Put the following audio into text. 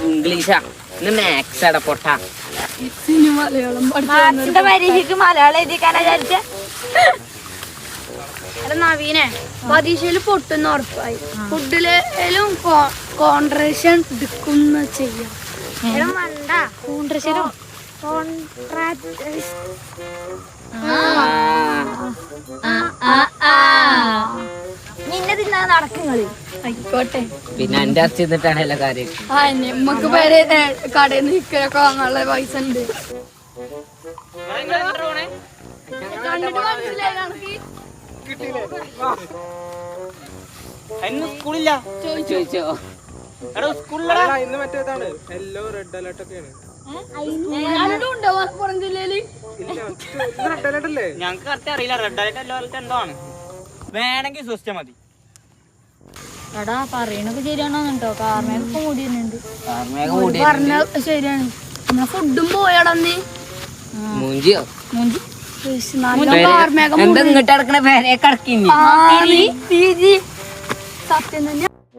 ഇംഗ്ലീഷാ maths അട പൊട്ട മാത്സിന്റെ പരീക്ഷയ്ക്ക് മലയാളം എഴുതിക്കാനാ വിചാരിച്ച നവീനെ പരീക്ഷയില് പൊട്ടുന്ന ഉറപ്പായി ഫുഡിലും കോൺട്രേഷൻ എടുക്കുന്ന ചെയ്യാം നിന്നെ തിന്നാ നടക്കുങ്ങള് ആയിക്കോട്ടെ. പിന്നെ എന്റെ അച്ഛൻ തിന്നിട്ടാണ് എല്ലാ കാര്യം. നമുക്ക് പേര് കടയിൽ നിന്ന് ഇക്കലൊക്കെ വാങ്ങാനുള്ള പൈസ ഉണ്ട്. സ്കൂളില്ല ചോദിച്ചോ ഇന്ന് മറ്റേതാണ് യെല്ലോ റെഡ് അലേർട്ട് ഒക്കെയാണ്. മലപ്പുറം ജില്ലയില് റെഡ് അലേർട്ട് അല്ലേ? ഞങ്ങക്ക് കറക്റ്റ് അറിയില്ല. റെഡ് അലേർട്ട് യെല്ലോ അലേർട്ട് എന്തോ ആണ്. വേണമെങ്കിൽ സിസ്റ്റം മതി. എടാ പറയണൊക്കെ ശരിയാണോ കേട്ടോ. കാർമേഘൊക്കെ മൂടിയുന്നുണ്ട്. പറഞ്ഞ ശരിയാണ്. നമ്മളെ ഫുഡും പോയടന്ന് മൂഞ്ചിയോ മൂഞ്ചി എന്താ ഇങ്ങോട്ട് കിടക്കണ പേരെ കിടക്കി സത്യം തന്നെ.